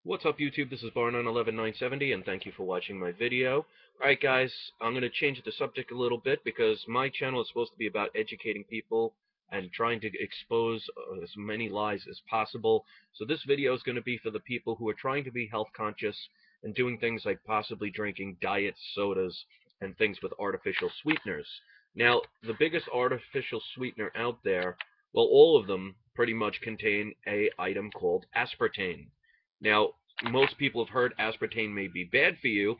What's up, YouTube? This is Bar911970, and thank you for watching my video. Alright, guys, I'm going to change the subject a little bit because my channel is supposed to be about educating people and trying to expose as many lies as possible. So this video is going to be for the people who are trying to be health conscious and doing things like possibly drinking diet sodas and things with artificial sweeteners. Now, the biggest artificial sweetener out there, well, all of them pretty much contain an item called aspartame. Now, most people have heard aspartame may be bad for you,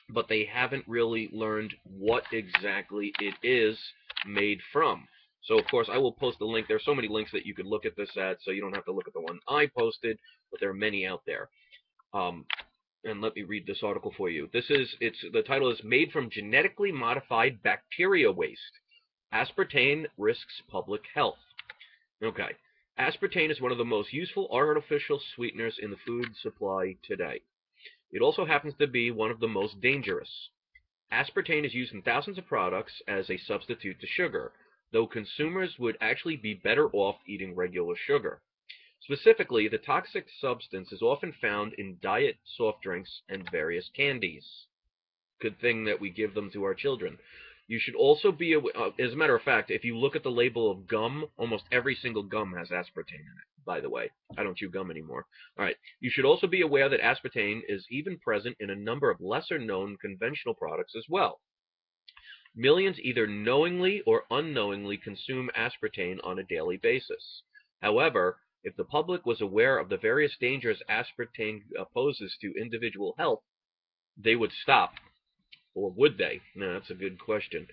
but they haven't really learned what exactly it is made from. So, of course, I will post a link. There are so many links that you could look at this at, so you don't have to look at the one I posted, but there are many out there. And let me read this article for you. The title is Made from Genetically Modified Bacteria Waste. Aspartame Risks Public Health. Okay. Aspartame is one of the most useful artificial sweeteners in the food supply today. It also happens to be one of the most dangerous. Aspartame is used in thousands of products as a substitute to sugar, though consumers would actually be better off eating regular sugar. Specifically, the toxic substance is often found in diet soft drinks and various candies. Good thing that we give them to our children. You should also be aware, as a matter of fact, if you look at the label of gum, almost every single gum has aspartame in it, by the way. I don't chew gum anymore. All right. You should also be aware that aspartame is even present in a number of lesser-known conventional products as well. Millions either knowingly or unknowingly consume aspartame on a daily basis. However, if the public was aware of the various dangers aspartame poses to individual health, they would stop. Or would they? No, that's a good question.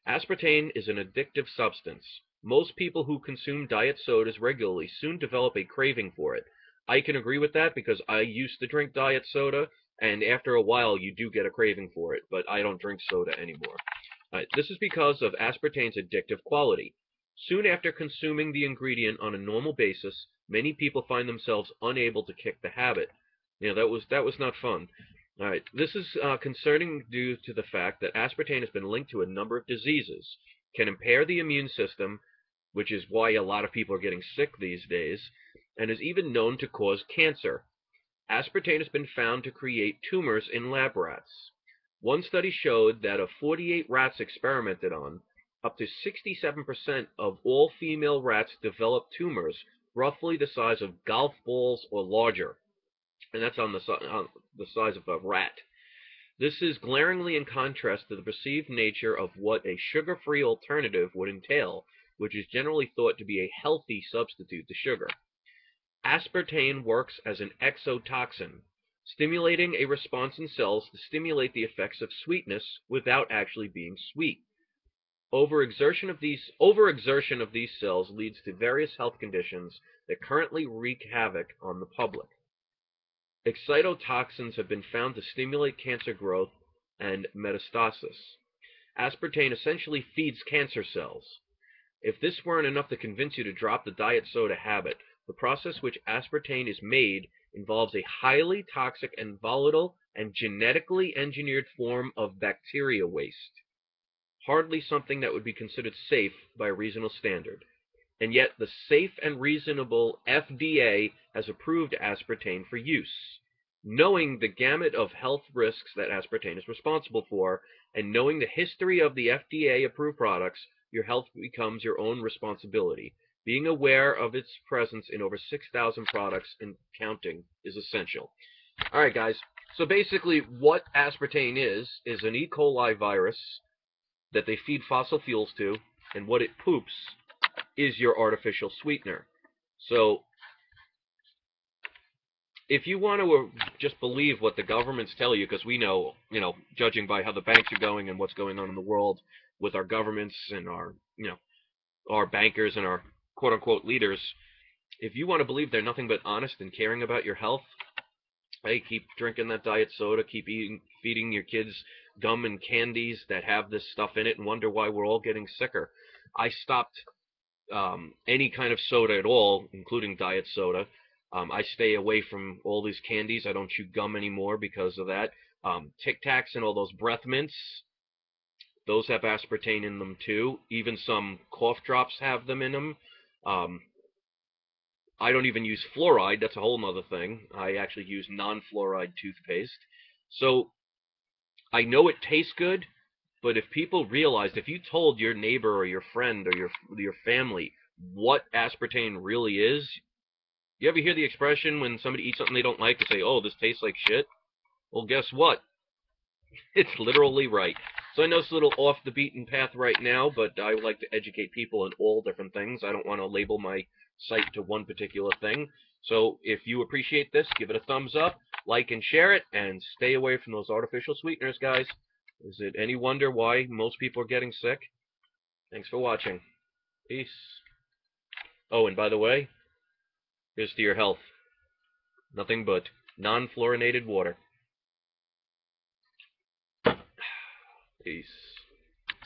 Aspartame is an addictive substance. Most people who consume diet sodas regularly soon develop a craving for it. I can agree with that because I used to drink diet soda, and after a while you do get a craving for it, but I don't drink soda anymore. This is because of aspartame's addictive quality. Soon after consuming the ingredient on a normal basis, many people find themselves unable to kick the habit. That was not fun. All right, this is concerning due to the fact that aspartame has been linked to a number of diseases, can impair the immune system, which is why a lot of people are getting sick these days, and is even known to cause cancer. Aspartame has been found to create tumors in lab rats. One study showed that of 48 rats experimented on, up to 67% of all female rats developed tumors roughly the size of golf balls or larger. And that's on the size of a rat. This is glaringly in contrast to the perceived nature of what a sugar-free alternative would entail, which is generally thought to be a healthy substitute to sugar. Aspartame works as an exotoxin, stimulating a response in cells to stimulate the effects of sweetness without actually being sweet. Overexertion of these cells leads to various health conditions that currently wreak havoc on the public. Excitotoxins have been found to stimulate cancer growth and metastasis. Aspartame essentially feeds cancer cells. If this weren't enough to convince you to drop the diet soda habit, the process which aspartame is made involves a highly toxic and volatile and genetically engineered form of bacteria waste. Hardly something that would be considered safe by a reasonable standard. And yet the safe and reasonable FDA has approved aspartame for use. Knowing the gamut of health risks that aspartame is responsible for, and knowing the history of the FDA-approved products, your health becomes your own responsibility. Being aware of its presence in over 6,000 products and counting is essential. All right, guys. So basically what aspartame is an E. coli virus that they feed fossil fuels to, and what it poops is your artificial sweetener. So if you want to just believe what the governments tell you, because we know, judging by how the banks are going and what's going on in the world with our governments and our bankers and our quote-unquote leaders, if you want to believe they're nothing but honest and caring about your health, hey, keep drinking that diet soda, keep feeding your kids gum and candies that have this stuff in it and wonder why we're all getting sicker. I stopped any kind of soda at all, including diet soda. I stay away from all these candies. I don't chew gum anymore because of that. Tic Tacs and all those breath mints, those have aspartame in them too. Even some cough drops have them in them. I don't even use fluoride. That's a whole nother thing. I actually use non-fluoride toothpaste. So I know it tastes good, but if people realized, if you told your neighbor or your friend or your family what aspartame really is, you ever hear the expression when somebody eats something they don't like, they say, "Oh, this tastes like shit"? Well, guess what? It's literally right. So I know it's a little off the beaten path right now, but I would like to educate people on all different things. I don't want to label my site to one particular thing. So if you appreciate this, give it a thumbs up, like and share it, and stay away from those artificial sweeteners, guys. Is it any wonder why most people are getting sick? Thanks for watching. Peace. Oh, and by the way, here's to your health. Nothing but non-fluorinated water. Peace.